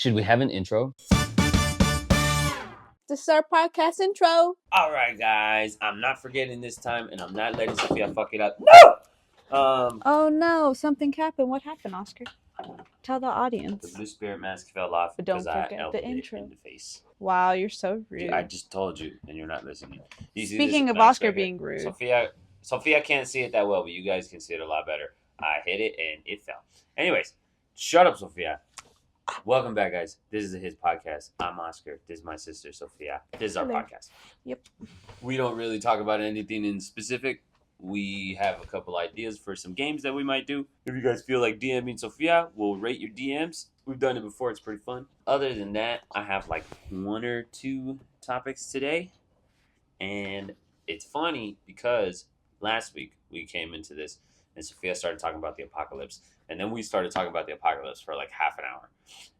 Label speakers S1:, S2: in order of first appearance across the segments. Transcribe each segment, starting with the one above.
S1: Should we have an intro?
S2: This is our podcast intro.
S1: All right, guys. I'm not forgetting this time, and I'm not letting Sofia fuck it up. No!
S2: Oh no, something happened. What happened, Oscar? Tell the
S1: The
S2: audience.
S1: blue spirit mask fell off
S2: But don't
S1: because I
S2: forget the
S1: elbowed it
S2: intro.
S1: in the face.
S2: Wow, you're so rude.
S1: Dude, I just told you, and you're not listening. You see
S2: Speaking
S1: this
S2: of
S1: mask
S2: Oscar
S1: right here?
S2: being rude.
S1: Sophia can't see it that well, but you guys can see it a lot better. I hit it, and it fell. Anyways, shut up, Sophia. Welcome back, guys. This is HTS Podcast. I'm Oscar. This is my sister, Sofia. This is our
S2: Hello.
S1: podcast.
S2: Yep.
S1: We don't really talk about anything in specific. We have a couple ideas for some games that we might do. If you guys feel like DMing Sofia, we'll rate your DMs. We've done it before. It's pretty fun. Other than that, I have like one or two topics today. And it's funny because last week we came into this and Sofia started talking about the apocalypse. And then we started talking about the apocalypse for like half an hour.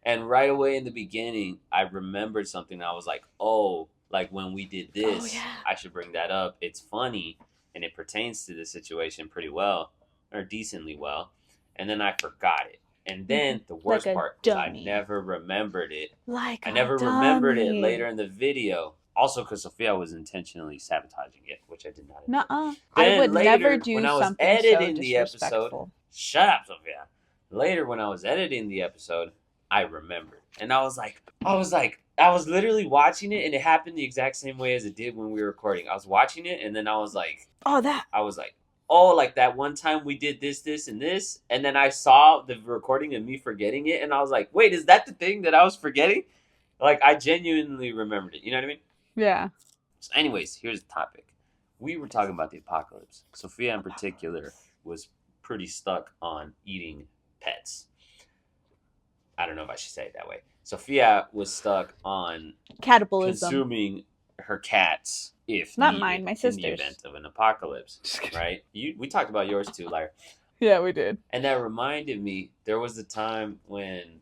S1: And right away in the beginning, I remembered something. I was like, oh, like when we did this, I should bring that up. It's funny, and it pertains to the situation pretty well, or decently well. And then I forgot it. And then the worst
S2: Like a
S1: part is I
S2: dummy.
S1: never remembered it.
S2: Like
S1: I
S2: a
S1: never remembered it
S2: dummy.
S1: later in the video. Also, because Sofia was intentionally sabotaging it, which I did not.
S2: Nuh-uh. I
S1: Then
S2: would
S1: later,
S2: never do
S1: when I was
S2: something
S1: editing
S2: so
S1: the episode,
S2: disrespectful.
S1: Shut up, Sophia. Later, when I was editing the episode, I remembered. And I was literally watching it, and it happened the exact same way as it did when we were recording. I was watching it, and then I was like, oh, like that one time we did this, this, and this. And then I saw the recording of me forgetting it, and I was like, wait, is that the thing that I was forgetting? Like, I genuinely remembered it. You know what I mean?
S2: Yeah.
S1: So anyways, here's the topic. We were talking about the apocalypse. Sophia in particular was pretty stuck on eating pets. I don't know if I should say it that way. Sophia was stuck on
S2: Cannibalism.
S1: consuming her cats if
S2: Not
S1: needed
S2: mine, my
S1: in the
S2: sister's.
S1: event of an apocalypse, right? We talked about yours too, liar.
S2: Yeah, we did.
S1: And that reminded me, there was a time when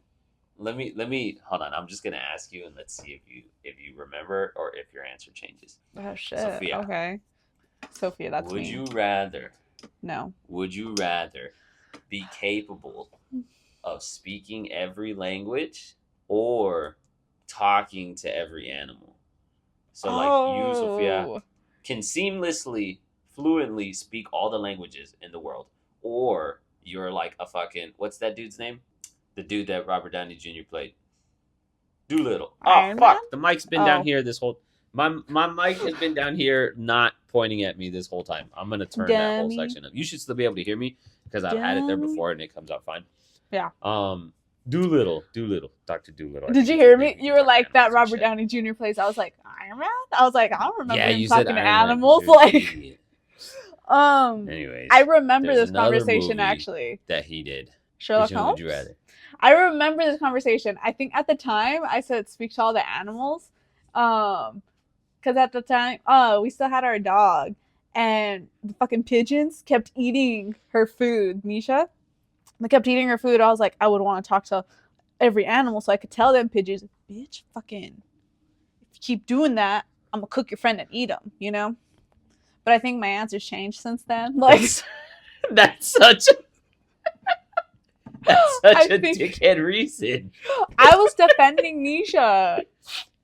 S1: let me hold on. I'm just gonna ask you, and let's see if you remember or if your answer changes.
S2: Oh shit.
S1: Sophia.
S2: Okay. Sophia, that's
S1: Would
S2: me.
S1: you rather
S2: No.
S1: be capable of speaking every language or talking to every animal? So like you, Sophia, can seamlessly, fluently speak all the languages in the world, or you're like a fucking, what's that dude's name? The dude that Robert Downey Jr. played. Doolittle.
S2: Iron
S1: Oh fuck!
S2: Man?
S1: The mic's been down here this whole. My mic has been down here, not pointing at me this whole time. I'm gonna turn that whole
S2: Dummy.
S1: section up. You should still be able to hear me because I've had it there
S2: Dummy.
S1: before and it comes out fine.
S2: Yeah.
S1: Doolittle, Dr. Doolittle. I
S2: Did
S1: think
S2: you
S1: is
S2: hear
S1: his
S2: me?
S1: name.
S2: You were
S1: Talking
S2: like that
S1: animals and
S2: Robert
S1: shit.
S2: Downey Jr. plays. I was like, Iron Man? I was like, I don't remember
S1: Yeah,
S2: him
S1: you said
S2: talking to
S1: Iron Man,
S2: animals.
S1: you're an
S2: Like,
S1: idiot. Anyways,
S2: I remember
S1: there's
S2: this
S1: another
S2: conversation
S1: movie
S2: actually.
S1: that he did.
S2: Sherlock
S1: Which one
S2: Holmes?
S1: would you rather?
S2: I remember this conversation. I think at the time I said speak to all the animals. Because at the time, we still had our dog. And the fucking pigeons kept eating her food, Misha. They kept eating her food. I was like, I would want to talk to every animal so I could tell them pigeons, bitch, fucking, if you keep doing that, I'm going to cook your friend and eat them, you know? But I think my answer's changed since then. Like,
S1: That's such a
S2: I think-
S1: dickhead reason.
S2: I was defending Nisha,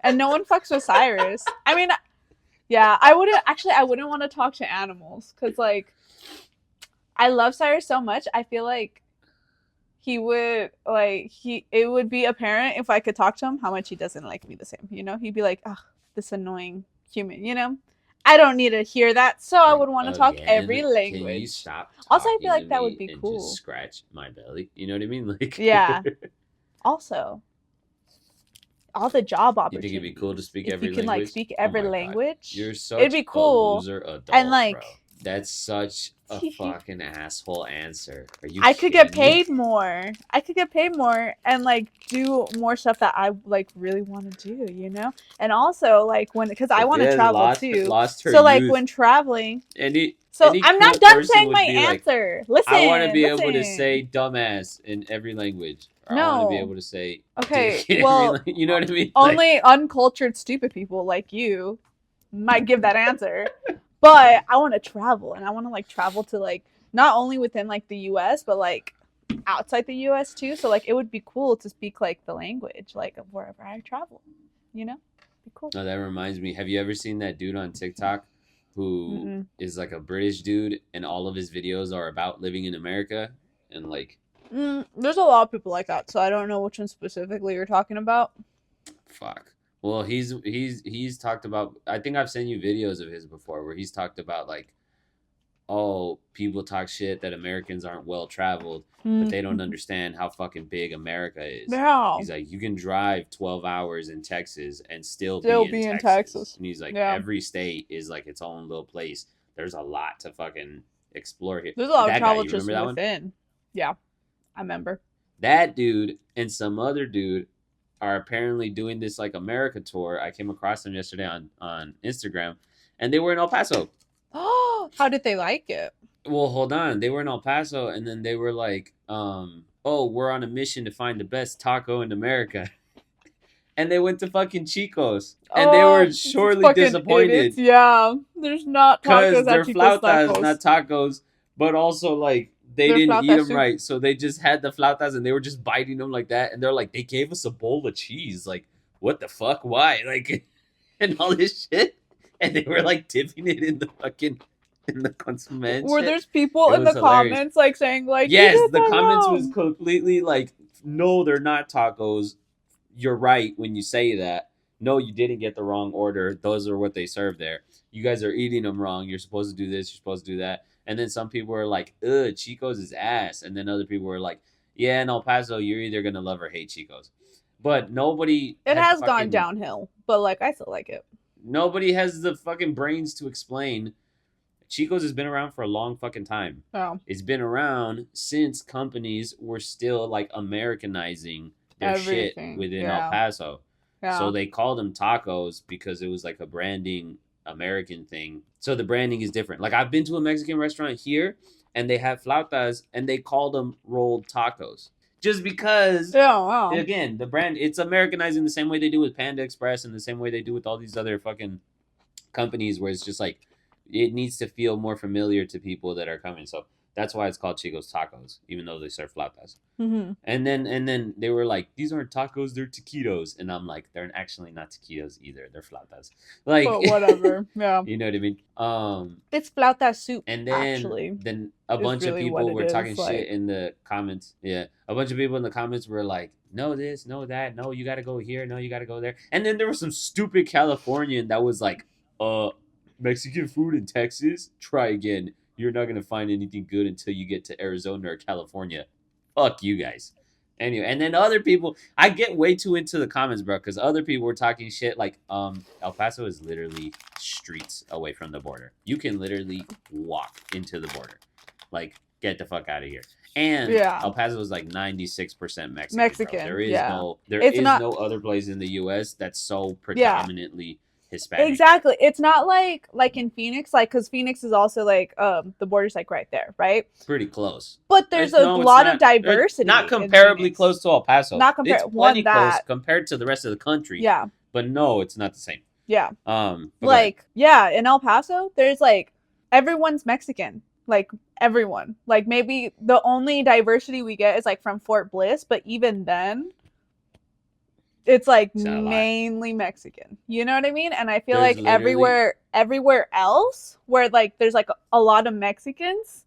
S2: and no one fucks with Cyrus. I mean, yeah, I wouldn't want to talk to animals because, like, I love Cyrus so much. I feel like it would be apparent if I could talk to him how much he doesn't like me the same. You know, he'd be like, "Ugh, this annoying human." You know, I don't need to hear that, so I would want to talk every language.
S1: Can you stop?
S2: Also, I feel
S1: talking
S2: like
S1: to
S2: that
S1: me
S2: would be
S1: and
S2: cool.
S1: Just scratch my belly. You know what I mean? Like,
S2: Yeah. Also, all the job
S1: You
S2: opportunities.
S1: think it'd be cool to speak
S2: if
S1: every
S2: you can
S1: language?
S2: like speak
S1: Oh
S2: every
S1: my God.
S2: language.
S1: You're such
S2: It'd be cool.
S1: a loser adult,
S2: And, like-
S1: bro. That's such a fucking asshole answer. Are you
S2: I could get
S1: kidding me?
S2: paid more. I could get paid more and like do more stuff that I like really want to do, you know? And also like because I want to
S1: Sophia's
S2: travel too.
S1: Lost her
S2: So like
S1: youth.
S2: when traveling.
S1: Any
S2: I'm not
S1: cool
S2: done
S1: person
S2: saying
S1: would
S2: my
S1: be like,
S2: answer. Listen.
S1: I want to be able to
S2: listen.
S1: say dumbass in every language. Or I want to be
S2: No.
S1: able to say
S2: Okay,
S1: dick in
S2: well,
S1: every you know what I mean?
S2: Only uncultured stupid people like you might give that answer. But I want to travel and I want to like travel to like not only within like the US but like outside the U.S. too. So like it would be cool to speak like the language like of wherever I travel. You know, be cool.
S1: Oh, that reminds me. Have you ever seen that dude on TikTok who
S2: Mm-mm.
S1: is like a British dude and all of his videos are about living in America and like
S2: There's a lot of people like that, so I don't know which one specifically you're talking about.
S1: fuck. Well, he's talked about. I think I've sent you videos of his before where he's talked about like, oh, people talk shit that Americans aren't well traveled, but they don't understand how fucking big America is.
S2: Yeah.
S1: He's like, you can drive 12 hours in Texas and still
S2: be in Texas.
S1: And he's like,
S2: Yeah.
S1: every state is like its own little place. There's a lot to fucking explore here.
S2: There's a lot
S1: That
S2: of
S1: guy,
S2: travel
S1: you
S2: just
S1: remember that one?
S2: within. Yeah, I remember.
S1: That dude and some other dude are apparently doing this like America tour. I came across them yesterday on Instagram, and they were in El Paso.
S2: Oh, how did they like it?
S1: Well, hold on. They were in El Paso, and then they were like, oh, we're on a mission to find the best taco in America. And they went to fucking Chico's, and they were sorely disappointed.
S2: Idiots. Yeah, there's not tacos
S1: because they're
S2: at Chico's
S1: flautas,
S2: tacos.
S1: not tacos. But also, like, they
S2: They're
S1: didn't eat
S2: flautas
S1: them
S2: too.
S1: right, so they just had the flautas, and they were just biting them like that. And they're like, they gave us a bowl of cheese. Like, what the fuck? Why? Like, and all this shit. And they were like dipping it in the fucking in the consommé.
S2: Where there's people
S1: It
S2: in the
S1: was hilarious.
S2: comments like saying like,
S1: Yes,
S2: "You did
S1: the
S2: that
S1: comments
S2: wrong."
S1: was completely like, no, they're not tacos. You're right when you say that. No, you didn't get the wrong order. Those are what they serve there. You guys are eating them wrong. You're supposed to do this. You're supposed to do that. And then some people were like, ugh, Chico's is ass. And then other people were like, yeah, in El Paso, you're either going to love or hate Chico's. But nobody...
S2: It
S1: had
S2: has
S1: fucking-
S2: gone downhill, but like I still like it.
S1: Nobody has the fucking brains to explain. Chico's has been around for a long fucking time.
S2: Oh,
S1: It's been around since companies were still like Americanizing their
S2: Everything,
S1: shit within
S2: yeah.
S1: El Paso.
S2: yeah.
S1: So they called them tacos because it was like a branding American thing. So the branding is different. Like I've been to a Mexican restaurant here and they have flautas and they call them rolled tacos. Just because
S2: yeah, wow.
S1: again, the brand it's Americanizing the same way they do with Panda Express and the same way they do with all these other fucking companies where it's just like it needs to feel more familiar to people that are coming. So that's why it's called Chico's Tacos, even though they serve flautas.
S2: Mm-hmm.
S1: And then they were like, these aren't tacos, they're taquitos. And I'm like, they're actually not taquitos either. They're flautas. Like
S2: But whatever. Yeah.
S1: you know what I mean?
S2: It's flauta soup.
S1: And then
S2: actually,
S1: then a
S2: is
S1: bunch of
S2: really what
S1: people
S2: it
S1: were
S2: is,
S1: talking
S2: like-
S1: shit in the comments. Yeah. A bunch of people in the comments were like, no this, no that, no, you gotta go here, no, you gotta go there. And then there was some stupid Californian that was like, Mexican food in Texas? Try again. You're not gonna find anything good until you get to Arizona or California. Fuck you guys. Anyway, and then other people, I get way too into the comments, bro, because other people were talking shit like, El Paso is literally streets away from the border. You can literally walk into the border. Like, get the fuck out of here. And
S2: Yeah.
S1: El Paso is like 96% Mexican.
S2: Mexican,
S1: Bro. There is
S2: yeah.
S1: no
S2: It's not-
S1: no other place in the US that's so predominantly Hispanic.
S2: Exactly. It's not like in Phoenix, like because Phoenix is also like the border's like right there, right?
S1: Pretty close.
S2: But there's
S1: It's-
S2: a
S1: no, it's
S2: lot
S1: not.
S2: of diversity.
S1: Not
S2: in
S1: comparably
S2: Phoenix.
S1: close to El Paso.
S2: Not compar-
S1: It's
S2: one,
S1: plenty close
S2: that.
S1: compared to the rest of the country.
S2: Yeah.
S1: But no, it's not the same.
S2: Yeah.
S1: But
S2: Like, yeah, in El Paso, there's like everyone's Mexican. Like everyone. Like maybe the only diversity we get is like from Fort Bliss, but even then it's like
S1: It's not a lot.
S2: mainly Mexican. You know what I mean? And I feel
S1: There's
S2: like
S1: literally-
S2: everywhere else where like there's like a lot of Mexicans,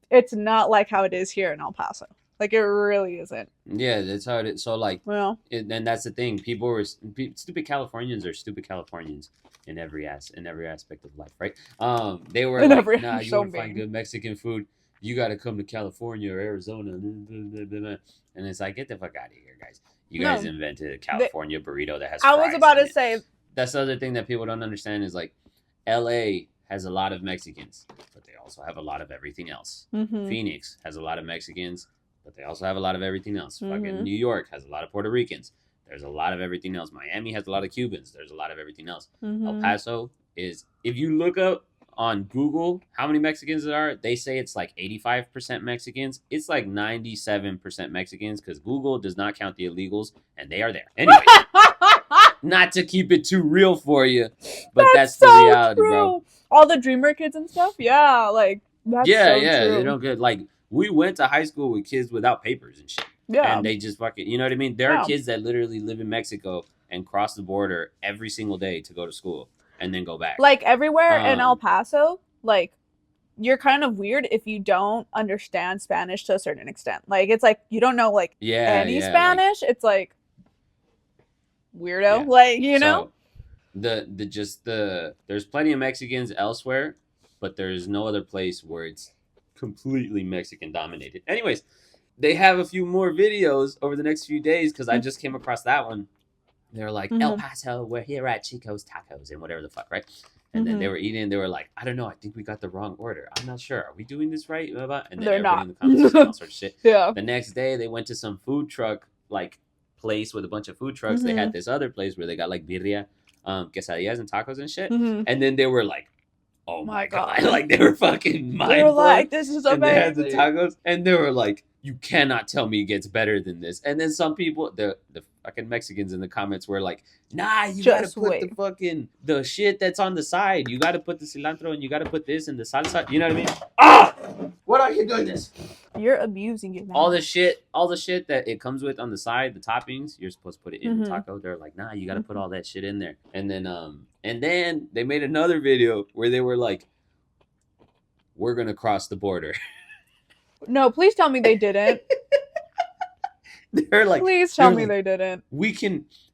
S2: it's not like how it is here in El Paso. Like it really isn't.
S1: yeah, that's how it is. So like,
S2: Well,
S1: and that's the thing. People were stupid Californians are stupid Californians in every aspect of life, right? They were
S2: In
S1: like,
S2: every-
S1: nah, you
S2: so
S1: want to find
S2: mean.
S1: good Mexican food, you got to come to California or Arizona. And it's like, get the fuck out of here, guys. You guys
S2: No.
S1: invented a California burrito that has
S2: I was
S1: fries
S2: about
S1: in
S2: to
S1: it.
S2: say
S1: That's the other thing that people don't understand is like, LA has a lot of Mexicans, but they also have a lot of everything else.
S2: mhm.
S1: Phoenix has a lot of Mexicans, but they also have a lot of everything else. Fucking
S2: Mhm.
S1: New York has a lot of Puerto Ricans. There's a lot of everything else. Miami has a lot of Cubans. There's a lot of everything else. El
S2: Mhm.
S1: Paso is, if you look up on Google how many Mexicans there are, they say it's like 85% Mexicans. It's like 97% Mexicans because Google does not count the illegals, and they are there. Anyway, not to keep it too real for you, but that's the reality, bro.
S2: All the Dreamer kids and stuff, yeah, like that's
S1: Yeah,
S2: so
S1: yeah.
S2: true.
S1: They don't get like we went to high school with kids without papers and shit.
S2: Yeah.
S1: And they just fucking, you know what I mean? There
S2: Yeah.
S1: are kids that literally live in Mexico and cross the border every single day to go to school and then go back.
S2: Like everywhere in El Paso, like you're kind of weird if you don't understand Spanish to a certain extent. Like it's like you don't know like any Spanish. Like, it's like weirdo. Like, you know?
S1: There's plenty of Mexicans elsewhere, but there's no other place where it's completely Mexican dominated. Anyways, they have a few more videos over the next few days because I just came across that one. They were like, El Paso, we're here at Chico's Tacos and whatever the fuck, right? And then they were eating, they were like, I don't know, I think we got the wrong order. I'm not sure. Are we doing this right? And then
S2: they're not.
S1: In the comments saying all sorts of shit.
S2: Yeah.
S1: The next day, they went to some food truck, like, place with a bunch of food trucks. They had this other place where they got, like, birria, quesadillas and tacos and shit. And then they were like, oh my God. Like, they were fucking mind blown. They were like,
S2: this is amazing.
S1: And they had the tacos, and they were like, you cannot tell me it gets better than this. And then some people, the fucking Mexicans in the comments were like, nah, you gotta put the fucking, the shit that's on the side. You gotta put the cilantro and you gotta put this and the salsa. You know what I mean? Ah! What are you doing this?
S2: You're abusing it, man.
S1: All the shit that it comes with on the side, the toppings, you're supposed to put it in the taco. They're like, nah, you gotta put all that shit in there. And then they made another video where they were like, we're gonna cross the border.
S2: No, please tell me they didn't.
S1: They're like,
S2: please tell me they didn't.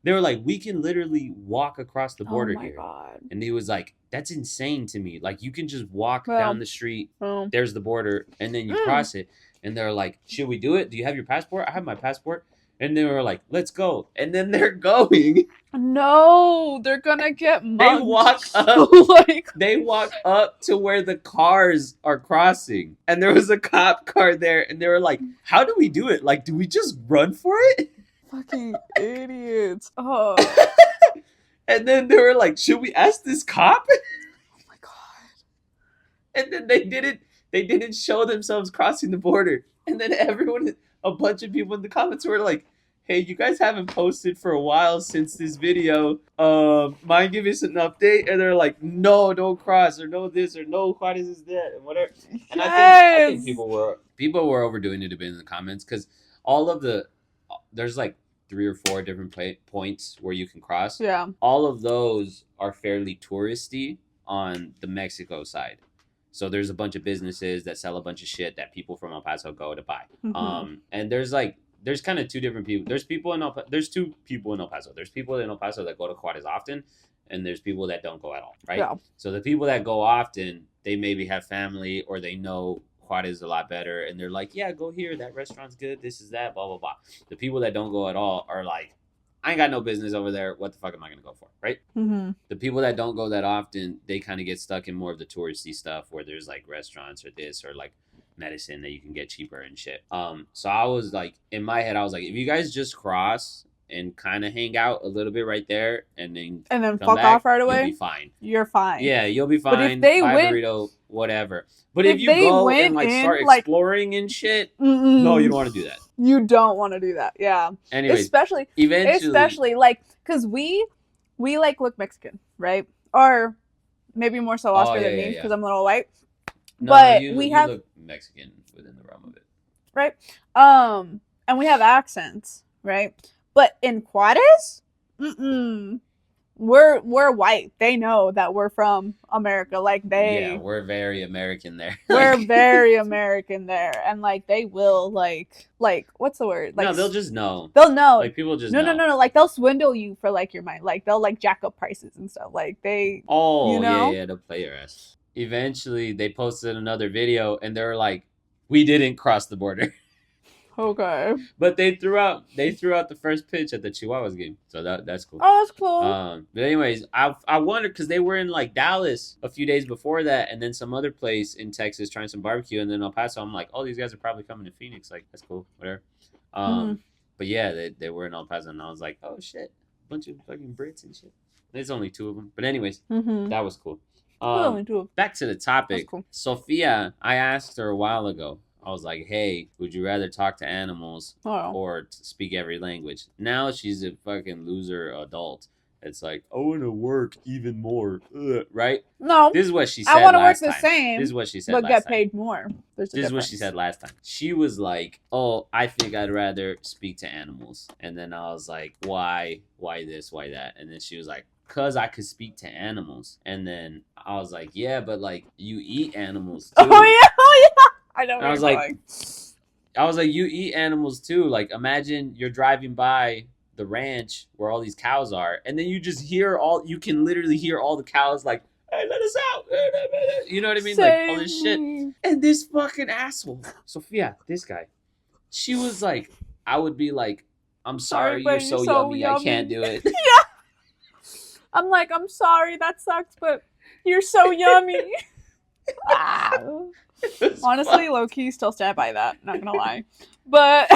S1: They were like, we can literally walk across the border here.
S2: God.
S1: And he was like, that's insane to me. Like, you can just walk down the street. There's the border, and then you cross it. And they're like, should we do it? Do you have your passport? I have my passport. And they were like, let's go. And then they're going.
S2: No, they're gonna get mugged.
S1: They walk up. They walk up to where the cars are crossing. And there was a cop car there. And they were like, how do we do it? Like, do we just run for it?
S2: Fucking idiots. Oh.
S1: And then they were like, should we ask this cop?
S2: Oh my God.
S1: And then they didn't show themselves crossing the border. And then a bunch of people in the comments were like, hey, you guys haven't posted for a while since this video. Mind giving us an update? And they're like, no, don't cross, or no this, or no Juarez is that, and whatever. And I think people were overdoing it a bit in the comments because there's like 3 or 4 different points where you can cross.
S2: Yeah.
S1: All of those are fairly touristy on the Mexico side. So there's a bunch of businesses that sell a bunch of shit that people from El Paso go to buy. And there's kind of 2 different people. There's 2 people in El Paso. There's people in El Paso that go to Juarez often, and there's people that don't go at all, right? Yeah. So the people that go often, they maybe have family or they know Juarez a lot better, and they're like, yeah, go here. That restaurant's good. This is that, blah, blah, blah. The people that don't go at all are like, I ain't got no business over there. What the fuck am I going to go for, right? The people that don't go that often, they kind of get stuck in more of the touristy stuff where there's like restaurants or this or like medicine that you can get cheaper and shit. So I was like, in my head, I was like, if you guys just cross and kind of hang out a little bit right there and then
S2: fuck off right away,
S1: you'll be fine.
S2: You're fine.
S1: Yeah, you'll be fine.
S2: But if they went,
S1: burrito, whatever. But if you go and like start exploring and shit, no, you don't want to do that.
S2: You don't want to do that. Yeah.
S1: Anyways,
S2: especially like, because we like look Mexican, right? Or maybe more so Oscar than me because I'm a little white.
S1: No,
S2: but
S1: you
S2: have
S1: look Mexican within the realm of it,
S2: right? And we have accents, right? But in Juarez, we're white. They know that we're from America. Like
S1: we're very American there.
S2: We're very American there, and like they will like what's the word? Like
S1: no, they'll just know.
S2: They'll know.
S1: Like people just know.
S2: No. Like they'll swindle you for like your mind. Like they'll like jack up prices and stuff. Like they.
S1: Oh yeah, they'll play your ass. Eventually, they posted another video, and they were like, "We didn't cross the border."
S2: Okay.
S1: But they threw out the first pitch at the Chihuahuas game, so that's cool.
S2: Oh, that's cool.
S1: But anyways, I wondered because they were in like Dallas a few days before that, and then some other place in Texas trying some barbecue, and then El Paso. I'm like, oh, these guys are probably coming to Phoenix. Like that's cool, whatever. But yeah, they were in El Paso, and I was like, oh shit, a bunch of fucking Brits and shit. There's only 2 of them, but anyways, that was cool. Back to the topic. Cool. Sofia, I asked her a while ago. I was like, hey, would you rather talk to animals or speak every language? Now she's a fucking loser adult It's like, I want to work even more, right?
S2: No,
S1: This is what she said
S2: I want to work
S1: last
S2: the
S1: time.
S2: same,
S1: This is what she said
S2: but
S1: last
S2: get
S1: time.
S2: paid more. There's a
S1: This is what
S2: difference.
S1: she said last time. She was like, oh, I think I'd rather speak to animals. And then I was like, why? Why this? Why that? And then she was like, because I could speak to animals. And then I was like, yeah, but like, you eat animals too.
S2: Oh yeah. I know.
S1: And I was like, you eat animals too. Like, imagine you're driving by the ranch where all these cows are, and then you just you can literally hear all the cows like, hey, let us out. You know what I mean? Like, all this shit. And this fucking asshole, Sofia, this guy, she was like, I would be like, I'm sorry, you're so yummy, I can't do it.
S2: Yeah. I'm like, I'm sorry, that sucks, but you're so yummy. Honestly, low key, still stand by that. Not gonna lie, but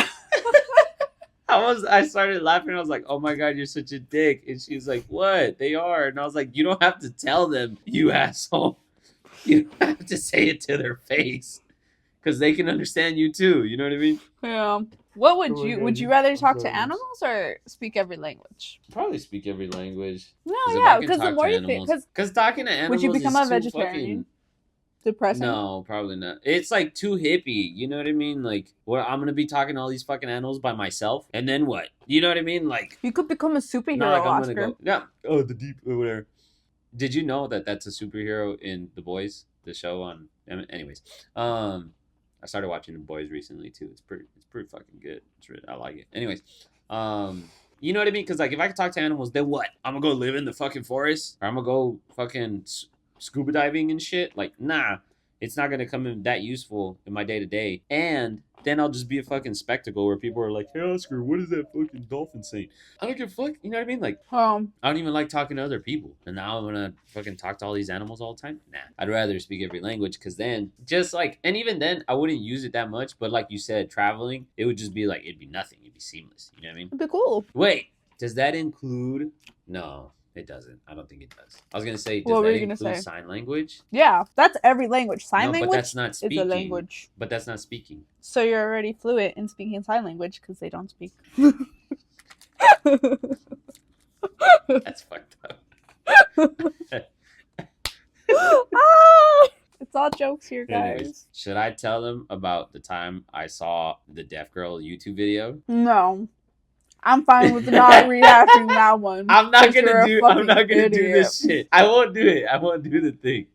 S1: I started laughing. I was like, "Oh my god, you're such a dick!" And she was like, "What? They are." And I was like, "You don't have to tell them, you asshole. You don't have to say it to their face, because they can understand you too. You know what I mean?"
S2: Yeah. What would you rather talk to animals or speak every language?
S1: Probably speak every language.
S2: No, yeah, because the more you think,
S1: because talking to animals,
S2: would you become a
S1: Fucking,
S2: vegetarian? Depressing?
S1: No, probably not. It's like too hippie. You know what I mean? Like, what, I'm gonna be talking to all these fucking animals by myself, and then what? You know what I mean? Like,
S2: you could become a superhero.
S1: not like I'm
S2: Oscar.
S1: gonna go. Yeah. Oh, the deep or whatever. Did you know that that's a superhero in The Boys, the show on? Anyways, I started watching The Boys recently too. It's pretty fucking good. I like it. Anyways, you know what I mean? Because like, if I could talk to animals, then what? I'm gonna go live in the fucking forest, or I'm gonna go fucking scuba diving and shit. Like, nah, it's not gonna come in that useful in my day to day. And then I'll just be a fucking spectacle where people are like, "Hey Oscar, what is that fucking dolphin saying?" I don't give a fuck. You know what I mean? Like, I don't even like talking to other people, and now I'm gonna fucking talk to all these animals all the time. Nah, I'd rather speak every language, because then just like, and even then I wouldn't use it that much. But like you said, traveling, it would just be like, it'd be nothing. It'd be seamless. You know what I mean?
S2: It'd be cool.
S1: Wait, does that include? No. It doesn't. I don't think it does. I was gonna say, does
S2: what
S1: that include sign language?
S2: Yeah, that's every language. Sign language.
S1: But that's not speaking.
S2: It's a language.
S1: But that's not speaking.
S2: So you're already fluent in speaking sign language because they don't speak.
S1: That's fucked up.
S2: It's all jokes here, guys.
S1: Anyways, should I tell them about the time I saw the deaf girl YouTube video?
S2: No. I'm fine with not rehashing that one.
S1: I'm not gonna do this shit. I won't do it. I won't do the thing.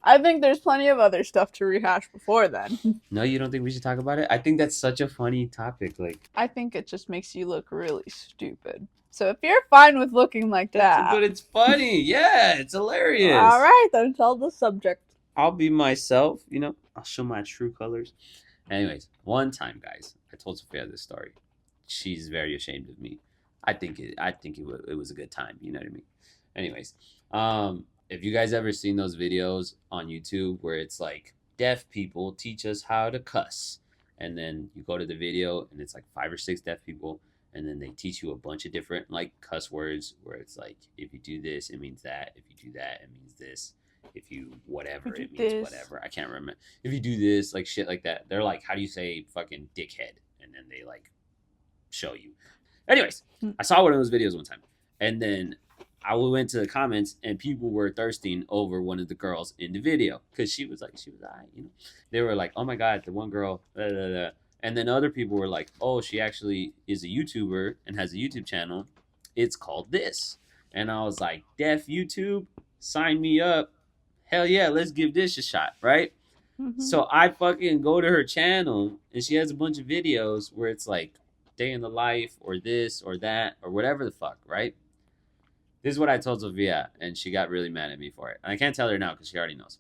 S2: I think there's plenty of other stuff to rehash before then.
S1: No, you don't think we should talk about it? I think that's such a funny topic. Like,
S2: I think it just makes you look really stupid. So if you're fine with looking like that,
S1: but it's funny. Yeah, it's hilarious.
S2: All right, then tell the subject.
S1: I'll be myself. You know, I'll show my true colors. Anyways, one time, guys, I told Sofia this story. She's very ashamed of me. I think it was a good time. You know what I mean? Anyways, if you guys ever seen those videos on YouTube where it's like, deaf people teach us how to cuss, and then you go to the video and it's like 5 or 6 deaf people, and then they teach you a bunch of different like cuss words where it's like, if you do this, it means that. If you do that, it means this. If you whatever, it means whatever. I can't remember. If you do this, like shit like that. They're like, how do you say fucking dickhead? And then they like show you. Anyways, I saw one of those videos one time, and then I went to the comments, and people were thirsting over one of the girls in the video because she was alright, you know. They were like, "Oh my god, the one girl," blah, blah, blah. And then other people were like, "Oh, she actually is a YouTuber and has a YouTube channel. It's called this." And I was like, "Deaf YouTube, sign me up. Hell yeah, let's give this a shot, right?" Mm-hmm. So I fucking go to her channel, and she has a bunch of videos where it's like day in the life or this or that or whatever the fuck, right? This is what I told Sofia, and she got really mad at me for it. And I can't tell her now because she already knows.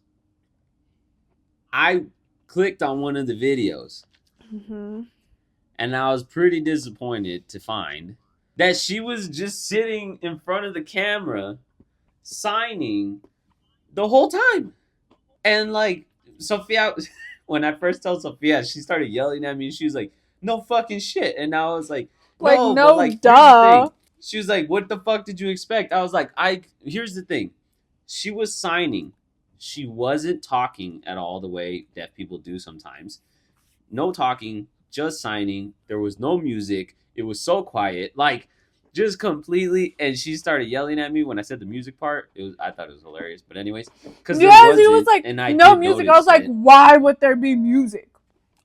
S1: I clicked on one of the videos, and I was pretty disappointed to find that she was just sitting in front of the camera signing the whole time. And like, Sofia, when I first told Sofia, she started yelling at me. She was like, "No fucking shit." And I was like, no,
S2: no,
S1: like,
S2: duh.
S1: She was like, "What the fuck did you expect?" I was like, here's the thing. She was signing. She wasn't talking at all the way deaf people do sometimes. No talking, just signing. There was no music. It was so quiet. Like, just completely. And she started yelling at me when I said the music part. I thought it was hilarious. But anyways, because
S2: yes, he was like, no music. I was like,
S1: it.
S2: why would there be music?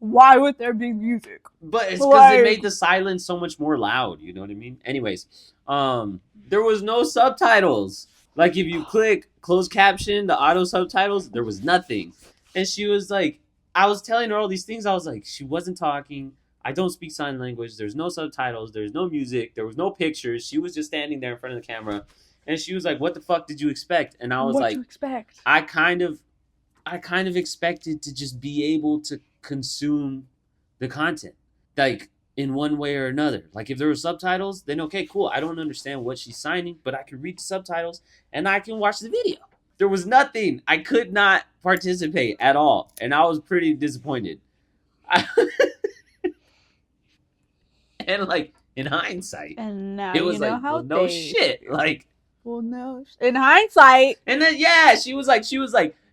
S2: Why would there be music?
S1: But it's because it made the silence so much more loud. You know what I mean? Anyways, there was no subtitles. Like if you click closed caption, the auto subtitles, there was nothing. And she was like, I was telling her all these things. I was like, she wasn't talking. I don't speak sign language. There's no subtitles. There's no music. There was no pictures. She was just standing there in front of the camera. And she was like, what the fuck did you expect? And I was
S2: What'd
S1: like,
S2: you expect?
S1: I kind of expected to just be able to consume the content, like in one way or another. Like if there were subtitles, then okay, cool. I don't understand what she's signing, but I can read the subtitles and I can watch the video. There was nothing. I could not participate at all, and I was pretty disappointed. And like in hindsight,
S2: and now
S1: it was
S2: you know
S1: like,
S2: how
S1: well, no shit. Like,
S2: well, no. In hindsight,
S1: and then yeah, she was like,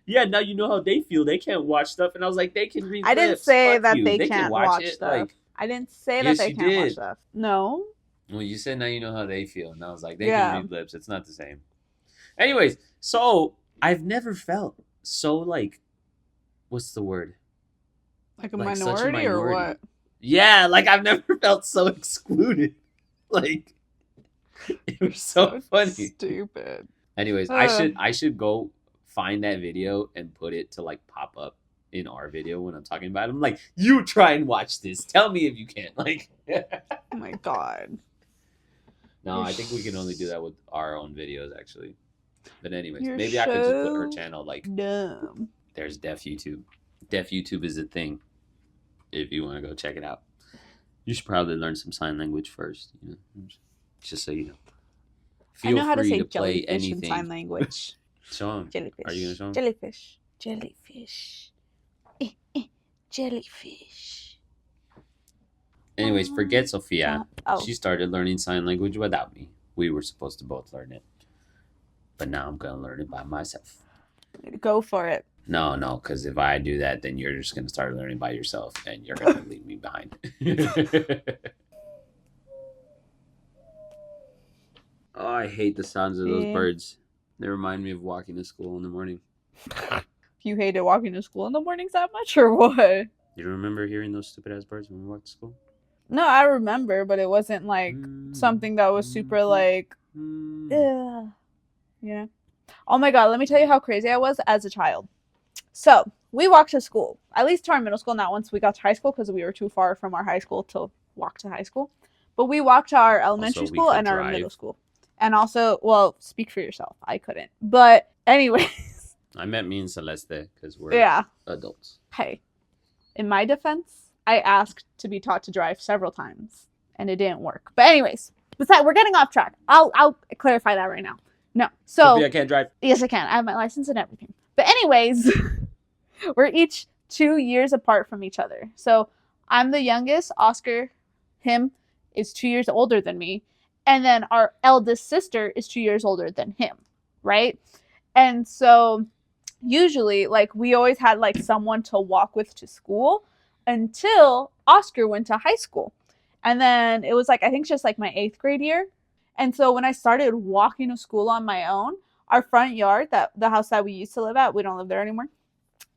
S1: yeah, now you know how they feel. They can't watch stuff, and I was like, they can read.
S2: I didn't say
S1: Fuck
S2: that
S1: you.
S2: they can't
S1: can
S2: watch
S1: it.
S2: stuff.
S1: Like,
S2: I didn't say
S1: yes,
S2: that they
S1: you
S2: can't watch
S1: did.
S2: stuff. No.
S1: Well, you said now you know how they feel, and I was like, they
S2: Yeah.
S1: can read lips. It's not the same. Anyways, so I've never felt so like, what's the word?
S2: Like a
S1: Like such a
S2: minority or
S1: minority.
S2: what?
S1: Yeah, like I've never felt so excluded. Like it was so funny.
S2: Stupid.
S1: Anyways, I should go find that video and put it to like pop up in our video when I'm talking about it. I'm like, you try and watch this. Tell me if you can. Like,
S2: oh my god.
S1: No, I think we can only do that with our own videos actually. But anyways,
S2: You're
S1: maybe I could just put her
S2: so
S1: channel like
S2: dumb.
S1: there's Deaf YouTube. Deaf YouTube is a thing. If you want to go check it out, you should probably learn some sign language first. You know, just so you know.
S2: I know how to say
S1: play
S2: jellyfish
S1: anything.
S2: in sign language.
S1: Show 'em.
S2: Jellyfish.
S1: Are you gonna show 'em?
S2: Jellyfish. Jellyfish. Jellyfish.
S1: Anyways, forget Sofia.
S2: Oh.
S1: She started learning sign language without me. We were supposed to both learn it. But now I'm going to learn it by myself.
S2: Go for it.
S1: No, because if I do that, then you're just going to start learning by yourself and you're going to leave me behind. Oh, I hate the sounds of those birds. They remind me of walking to school in the morning.
S2: You hated walking to school in the mornings that much or what?
S1: You remember hearing those stupid ass birds when we walked to school?
S2: No, I remember, but it wasn't like something that was super like, ugh, you know? Oh my god, let me tell you how crazy I was as a child. So, we walked to school, at least to our middle school, not once we got to high school because we were too far from our high school to walk to high school. But we walked to our elementary school and our middle school. And also, well, speak for yourself. I couldn't. But anyways.
S1: I meant me and Celeste because we're adults.
S2: Hey, in my defense, I asked to be taught to drive several times and it didn't work. But anyways, besides, we're getting off track. I'll clarify that right now. No. So
S1: Sophia can't drive.
S2: Yes, I can. I have my license and everything. But anyways, we're each 2 years apart from each other. So I'm the youngest. Oscar, him, is 2 years older than me. And then our eldest sister is 2 years older than him, right? And so usually, like, we always had, like, someone to walk with to school until Oscar went to high school. And then it was, like, I think just, like, my 8th grade year. And so when I started walking to school on my own, our front yard, the house that we used to live at, we don't live there anymore,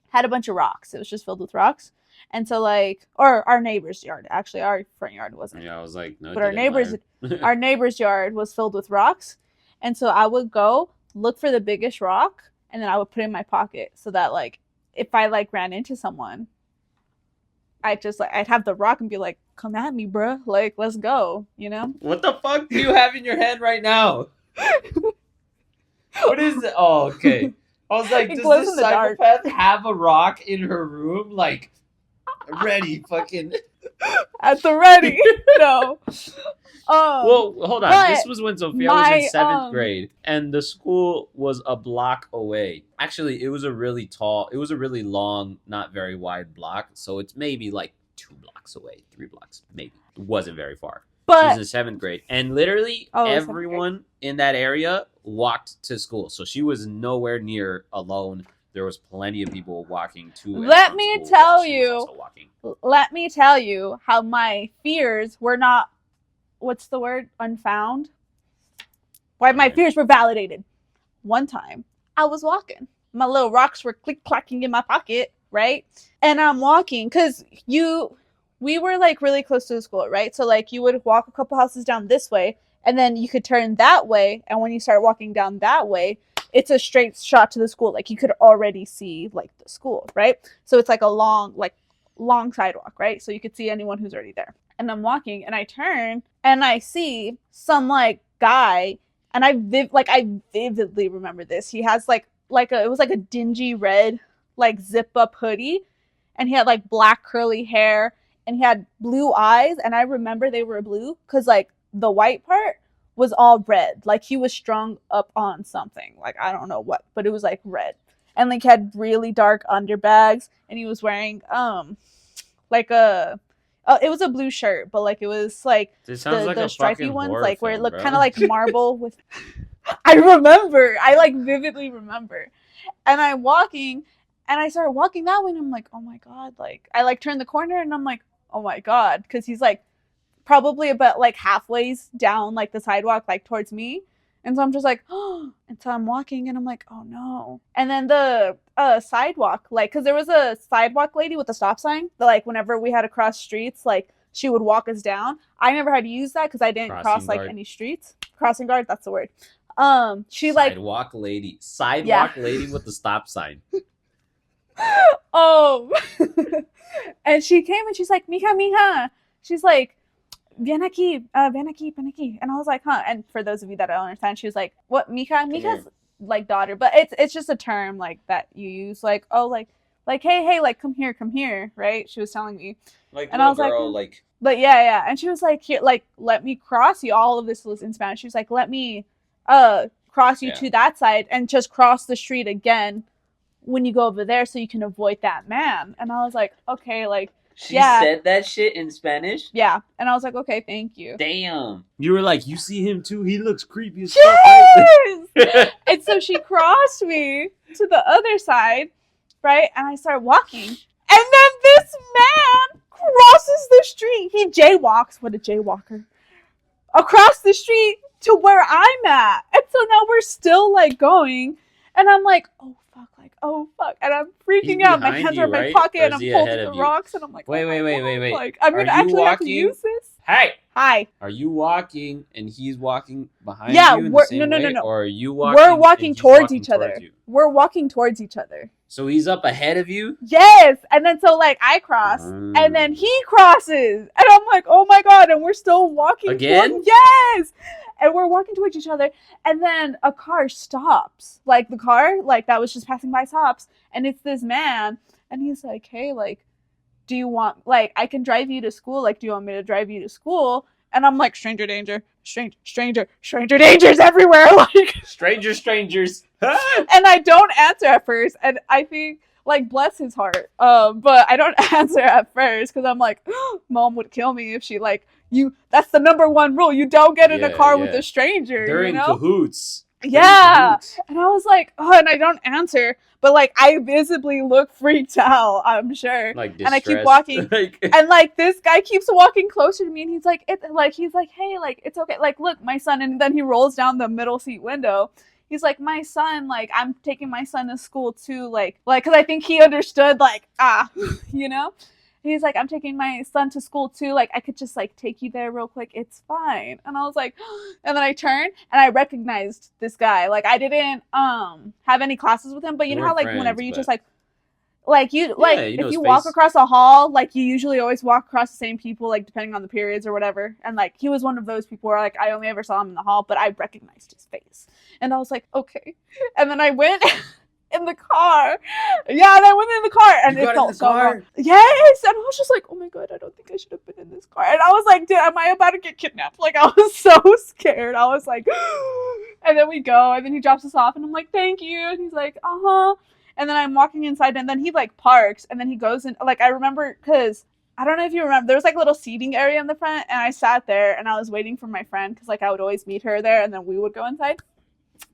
S2: had a bunch of rocks. It was just filled with rocks. And so, like, or our neighbor's yard, actually, our front yard wasn't.
S1: Yeah, I was like, no.
S2: But our neighbor's yard was filled with rocks. And so I would go look for the biggest rock, and then I would put it in my pocket so that, like, if I, like, ran into someone, I'd have the rock and be like, come at me, bruh. Like, let's go, you know?
S1: What the fuck do you have in your hand right now? What is it? Oh, okay. I was like, does this psychopath have a rock in her room? Like, ready, fucking.
S2: At the ready. No.
S1: Well, hold on. This was when Sofia was in 7th grade, and the school was a block away. Actually, it was a really long, not very wide block. So it's maybe like 2 blocks away, 3 blocks, maybe. It wasn't very far. But she was in 7th grade, and literally everyone in that area walked to school. So she was nowhere near alone. There was plenty of people walking to.
S2: Let me tell you how my fears were not what's the word? Unfound. Why my fears were validated. One time, I was walking. My little rocks were click-clacking in my pocket, right? And I'm walking, because we were, like, really close to the school, right? So, like, you would walk a couple houses down this way, and then you could turn that way, and when you start walking down that way, it's a straight shot to the school. Like, you could already see, like, the school, right? So it's, like, a long sidewalk, right? So you could see anyone who's already there. And I'm walking, and I turn, and I see some, like, guy, and I vividly remember this. He has, it was, like, a dingy red, like, zip-up hoodie, and he had, like, black curly hair, and he had blue eyes, and I remember they were blue, because, like, the white part was all red. Like, he was strung up on something. Like, I don't know what, but it was, like, red. And, like, had really dark underbags, and he was wearing, like, it was a blue shirt, but, like, it was, like, the stripy ones, like, where it looked kind of like marble with... I remember. I, like, vividly remember. And I'm walking, and I started walking that way, and I'm like, oh, my God. Like, I, like, turned the corner, and I'm like, oh, my God. Because he's, like, probably about, like, halfway down, like, the sidewalk, like, towards me. And so I'm just like, oh, and so I'm walking, and I'm like, oh, no. And then the sidewalk, like, because there was a sidewalk lady with a stop sign that, like, whenever we had to cross streets, like, she would walk us down. I never had to use that because I didn't cross, like, any streets. Crossing guard, that's the word. She, like...
S1: Sidewalk lady with the stop sign.
S2: Oh. And she came, and she's like, mija. She's like, ven aquí. And I was like, huh. And for those of you that don't understand, she was like, what, mija? Mija's, like, daughter. But it's just a term, like, that you use. Like, oh, like, hey, like, come here, right? She was telling me.
S1: Like,
S2: and I was
S1: girl,
S2: like... But yeah. And she was like, here, like, let me cross you. All of this was in Spanish. She was like, let me cross you to that side and just cross the street again when you go over there so you can avoid that man. And I was like, okay, like,
S1: she said that shit in Spanish?
S2: Yeah. And I was like, okay, thank you.
S1: Damn. You were like, you see him too? He looks creepy as
S2: fuck. Yes! And so she crossed me to the other side, right? And I started walking. And then this man crosses the street. He jaywalks. What a jaywalker. Across the street to where I'm at. And so now we're still, like, going. And I'm like, oh, fuck. And I'm freaking out. My hands are in my pocket, and I'm holding the rocks. And I'm like,
S1: wait.
S2: Like, I'm going to actually have to use this.
S1: Hey.
S2: Hi.
S1: Are you walking, and he's walking behind
S2: you
S1: in the same way?
S2: No.
S1: Or are you walking?
S2: We're walking towards each other. We're walking towards each other.
S1: So he's up ahead of you?
S2: Yes. And then so, like, I cross, and then he crosses. And I'm like, oh, my God. And we're still walking.
S1: Again?
S2: Yes. And we're walking towards each other. And then a car stops. Like, the car, like, that was just passing by stops. And it's this man. And he's like, hey, like, do you want, like, I can drive you to school. Like, do you want me to drive you to school? And I'm like, stranger danger. Stranger dangers everywhere. Like,
S1: strangers.
S2: And I don't answer at first. And I think, like, bless his heart. But I don't answer at first because I'm like, Mom would kill me if she, like, that's the number one rule. You don't get in a car with a stranger.
S1: They're in cahoots.
S2: Yeah. And I was like, oh, and I don't answer. But, like, I visibly look freaked out, I'm sure.
S1: Like, distressed.
S2: And I keep walking. And, like, this guy keeps walking closer to me. And he's like, hey, like, it's okay. Like, look, my son. And then he rolls down the middle seat window. He's like, my son, like, I'm taking my son to school, too. Like, because I think he understood, like, you know? He's like, I'm taking my son to school too. Like, I could just, like, take you there real quick. It's fine. And I was like, and then I turned and I recognized this guy. Like, I didn't have any classes with him, but you know how, like, whenever you just, like, if you walk across a hall, like, you usually always walk across the same people, like, depending on the periods or whatever. And, like, he was one of those people where, like, I only ever saw him in the hall, but I recognized his face. And I was like, okay. And then I went in the car. Yeah, and I went in the car, and it felt so wrong. Yes, and I was just like, oh my God, I don't think I should have been in this car. And I was like, dude, am I about to get kidnapped? Like, I was so scared. I was like, and then we go, and then he drops us off, and I'm like, thank you. And he's like, uh-huh. And then I'm walking inside, and then he, like, parks, and then he goes in. Like, I remember, because I don't know if you remember, there was, like, a little seating area in the front, and I sat there, and I was waiting for my friend, because, like, I would always meet her there, and then we would go inside.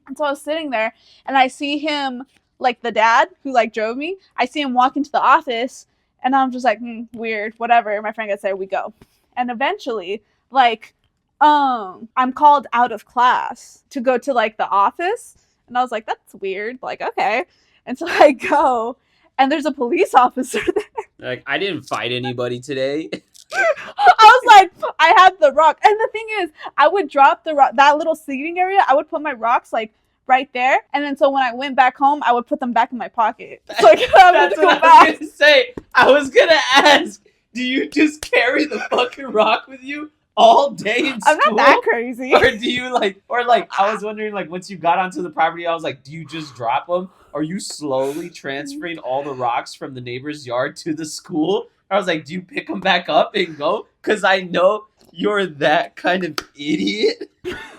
S2: And so I was sitting there, and I see him, like, the dad who, like, drove me, I see him walk into the office, and I'm just like, weird, whatever. My friend gets there, we go. And eventually, like, I'm called out of class to go to like the office. And I was like, that's weird. Like, okay. And so I go, and there's a police officer there.
S1: Like, I didn't fight anybody today.
S2: I was like, I had the rock. And the thing is, I would drop the rock, that little seating area, I would put my rocks like right there. And then so when I went back home, I would put them back in my pocket. So I could have to go back.
S1: I was gonna say. I was gonna ask, do you just carry the fucking rock with you all day in school?
S2: I'm not that crazy.
S1: Or do you like, I was wondering, like, once you got onto the property, I was like, do you just drop them? Are you slowly transferring all the rocks from the neighbor's yard to the school? I was like, do you pick them back up and go? Because I know you're that kind of idiot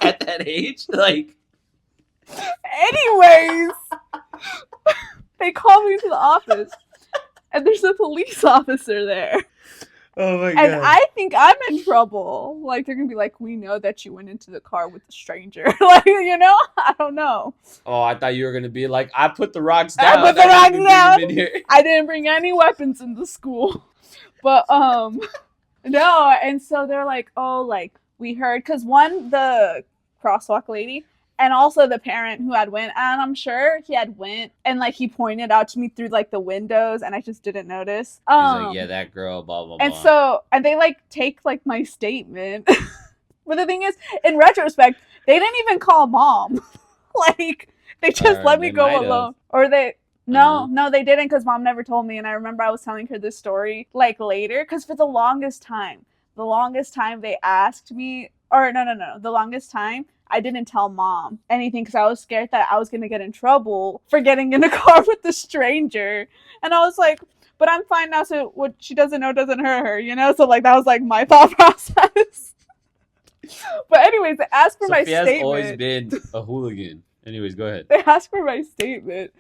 S1: at that age. Like,
S2: anyways, they called me to the office, and there's a police officer there.
S1: oh my god.
S2: And I think I'm in trouble. Like, they're gonna be like, we know that you went into the car with a stranger. Like, you know? I don't know.
S1: Oh, I thought you were gonna be like, I put the rocks down.
S2: I put the rocks down.
S1: In here.
S2: I didn't bring any weapons into school. But, no. And so they're like, oh, like, we heard. Because one, the crosswalk lady, and also the parent who had went, and I'm sure he had went, and like he pointed out to me through like the windows, and I just didn't notice.
S1: He's like, yeah, that girl, blah blah blah.
S2: And so, and they like take like my statement. But the thing is, in retrospect, they didn't even call mom. Like, they just let me go alone. Or they no, they didn't, because mom never told me. And I remember I was telling her this story like later, because for the longest time they asked me, or no, the longest time I didn't tell mom anything because I was scared that I was going to get in trouble for getting in a car with a stranger. And I was like, but I'm fine now, so what she doesn't know doesn't hurt her, you know? So, like, that was, like, my thought process. But anyways, they asked for my statement.
S1: Sophia's always been a hooligan. Anyways, go ahead.
S2: They asked for my statement.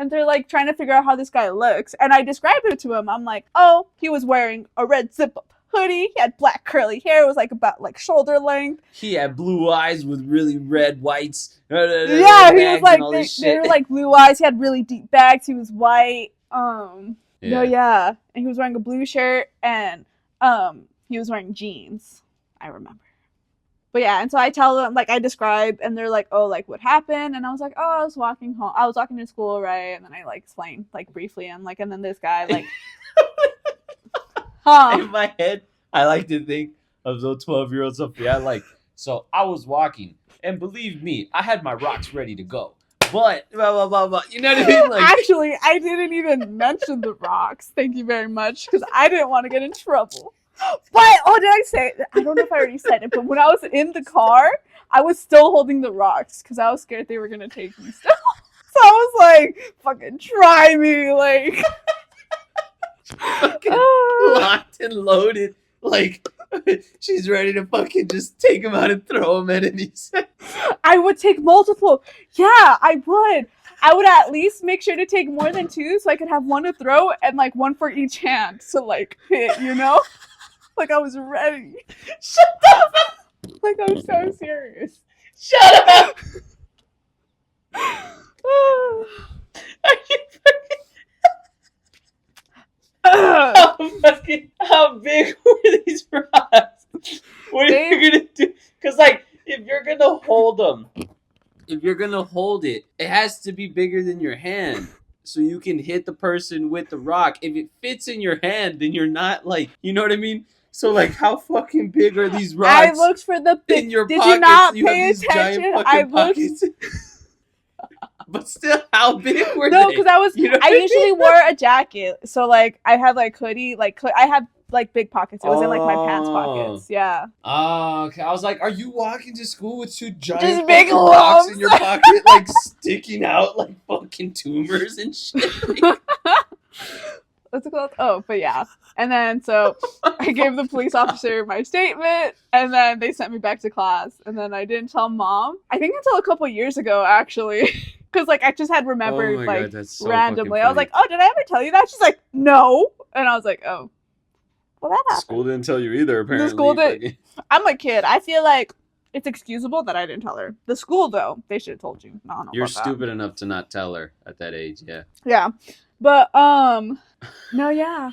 S2: And they're, like, trying to figure out how this guy looks. And I described it to him. I'm like, oh, he was wearing a red zip-up hoodie. He had black curly hair. It was like about like shoulder length.
S1: He had blue eyes with really red whites.
S2: Yeah, he was like they were like blue eyes. He had really deep bags. He was white. And he was wearing a blue shirt and he was wearing jeans. I remember. But yeah, and so I tell them, like, I describe, and they're like, oh, like, what happened? And I was like, oh, I was walking home. I was walking to school, right? And then I, like, explained, like, briefly, and, like, and then this guy, like,
S1: in my head, I like to think of those 12-year-old Sofia, like, so I was walking, and believe me, I had my rocks ready to go. But, blah, blah, blah, blah. You know what I mean? Like,
S2: actually, I didn't even mention the rocks. Thank you very much, because I didn't want to get in trouble. But, oh, did I say it? I don't know if I already said it, but when I was in the car, I was still holding the rocks, because I was scared they were going to take me still. So I was like, fucking try me, like...
S1: fucking locked and loaded, like she's ready to fucking just take him out and throw him at any second.
S2: I would take multiple. Yeah, I would at least make sure to take more than two so I could have one to throw and like one for each hand to like hit, you know? Like I was ready.
S1: Shut up!
S2: Like I was so serious.
S1: Shut up! Are you how big were these rocks? What are you gonna do? Because like, if you're gonna hold them, if you're gonna hold it, it has to be bigger than your hand, so you can hit the person with the rock. If it fits in your hand, then you're not like, you know what I mean? So like, how fucking big are these rocks?
S2: I looked for the big.
S1: In your
S2: Did
S1: pockets?
S2: You not
S1: you
S2: pay attention? I looked.
S1: But still, how big were they?
S2: No, because I usually wore a jacket. So, like, I had, like, hoodie. Like, I had, like, big pockets. It was in, like, my pants pockets. Yeah.
S1: Oh, okay. I was like, are you walking to school with two giant
S2: just big
S1: rocks in your pocket, like, sticking out like fucking tumors and shit?
S2: What's it called? Oh, but yeah. And then, so, I gave the police officer my statement, and then they sent me back to class. And then I didn't tell mom. I think until a couple years ago, actually. Because, like, I just had remembered, so randomly. I was like, oh, did I ever tell you that? She's like, no. And I was like, oh. Well, that happened.
S1: School didn't tell you either, apparently.
S2: The school did. I'm a kid. I feel like it's excusable that I didn't tell her. The school, though, they should have told you. No,
S1: you're stupid enough to not tell her at that age, yeah.
S2: Yeah. But, no, yeah.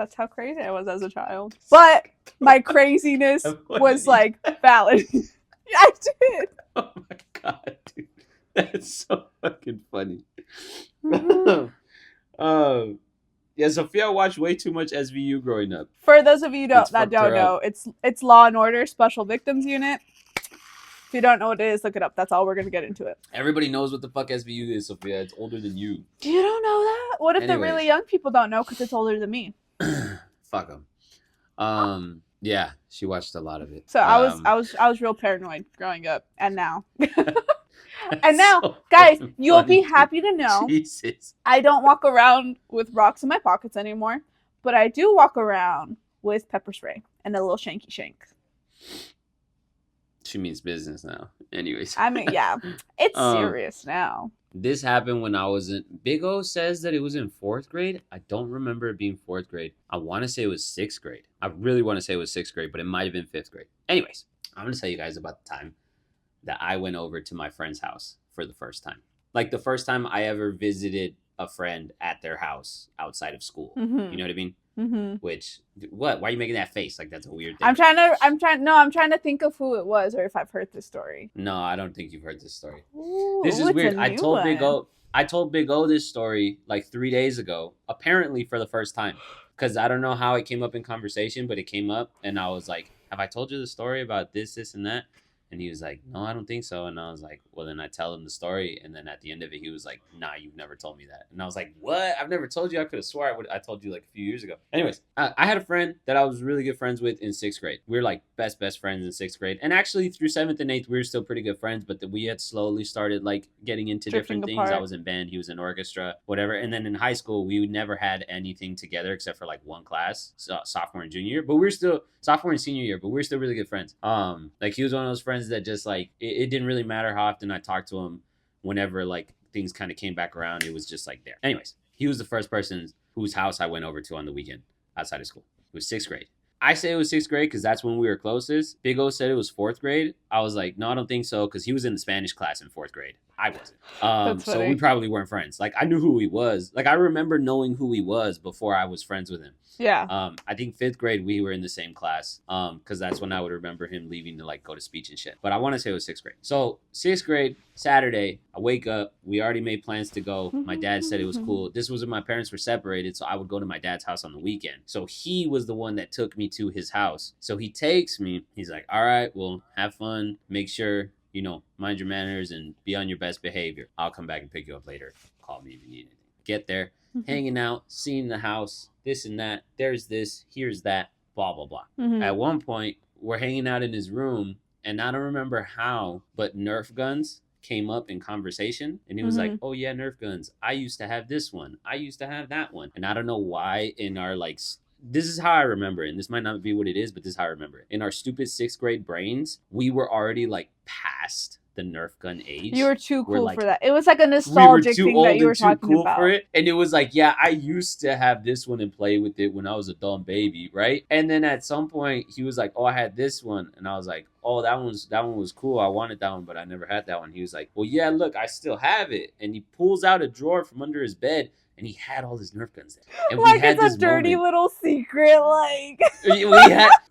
S2: That's how crazy I was as a child. But my craziness was like valid. I did.
S1: Oh my god, dude. That's so fucking funny. Yeah, Sophia watched way too much SVU growing up.
S2: For those of you that don't know, it's Law and Order Special Victims Unit. If you don't know what it is, look it up. That's all we're gonna get into it.
S1: Everybody knows what the fuck SVU is, Sophia. It's older than you.
S2: You don't know that? What if the really young people don't know because it's older than me?
S1: Fuck them. Yeah, she watched a lot of it.
S2: So I was real paranoid growing up, and now. And now, so guys, you'll be happy to know
S1: Jesus.
S2: I don't walk around with rocks in my pockets anymore, but I do walk around with pepper spray and a little shanky shank.
S1: She means business now. Anyways.
S2: I mean, yeah, it's serious now.
S1: This happened when I was in... Big O says that it was in 4th grade. I don't remember it being 4th grade. I want to say it was 6th grade. I really want to say it was 6th grade, but it might have been 5th grade. Anyways, I'm going to tell you guys about the time that I went over to my friend's house for the first time. Like the first time I ever visited a friend at their house outside of school.
S2: Mm-hmm.
S1: You know what I mean?
S2: Mm-hmm.
S1: Which, what? Why are you making that face? Like that's a weird thing.
S2: I'm trying to think of who it was or if I've heard this story.
S1: No, I don't think you've heard this story.
S2: Ooh,
S1: this is weird. I told Big O this story like 3 days ago, apparently for the first time. Because I don't know how it came up in conversation, but it came up and I was like, have I told you the story about this, and that? And he was like, no, I don't think so. And I was like, well, then I tell him the story. And then at the end of it, he was like, nah, you've never told me that. And I was like, what? I've never told you. I could have swore I told you like a few years ago. Anyways, I had a friend that I was really good friends with in 6th grade. We were like best friends in 6th grade. And actually through 7th and 8th, we were still pretty good friends. But we had slowly started like getting into different things. I was in band. He was in orchestra, whatever. And then in high school, we never had anything together except for like one class, sophomore and junior year. But we're still sophomore and senior year, but we're still really good friends. Like he was one of those friends that just like, it didn't really matter how often I talked to him. Whenever like things kind of came back around, it was just like there. Anyways, he was the first person whose house I went over to on the weekend outside of school. It was 6th grade. I say it was 6th grade because that's when we were closest. Big O said it was 4th grade. I was like, no, I don't think so, because he was in the Spanish class in 4th grade. I wasn't. So we probably weren't friends. Like I knew who he was. Like I remember knowing who he was before I was friends with him.
S2: Yeah.
S1: I think 5th grade we were in the same class. Because that's when I would remember him leaving to like go to speech and shit. But I want to say it was 6th grade. So 6th grade, Saturday, I wake up. We already made plans to go. My dad said it was cool. This was when my parents were separated, so I would go to my dad's house on the weekend. So he was the one that took me to his house. So he takes me. He's like, all right, well, have fun. Make sure, you know, mind your manners and be on your best behavior. I'll come back and pick you up later. Call me if you need anything. Get there, hanging out, seeing the house, this and that. There's this, here's that, blah, blah, blah.
S2: Mm-hmm.
S1: At one point, we're hanging out in his room, and I don't remember how, but Nerf guns came up in conversation. And he was like, oh, yeah, Nerf guns. I used to have this one. I used to have that one. And I don't know why in our, like, this is how I remember it. And this might not be what it is, but this is how I remember it. In our stupid 6th grade brains, we were already, like, past the Nerf gun age.
S2: You were too cool for that. It was like a nostalgic thing that you were talking
S1: cool
S2: about.
S1: For it. And it was like, yeah, I used to have this one and play with it when I was a dumb baby, right? And then at some point he was like, oh, I had this one. And I was like, oh, that one was cool. I wanted that one, but I never had that one. He was like, well, yeah, look, I still have it. And he pulls out a drawer from under his bed. And he had all his Nerf guns there. And
S2: like
S1: we had
S2: it's
S1: this
S2: a dirty
S1: moment.
S2: Little secret, like.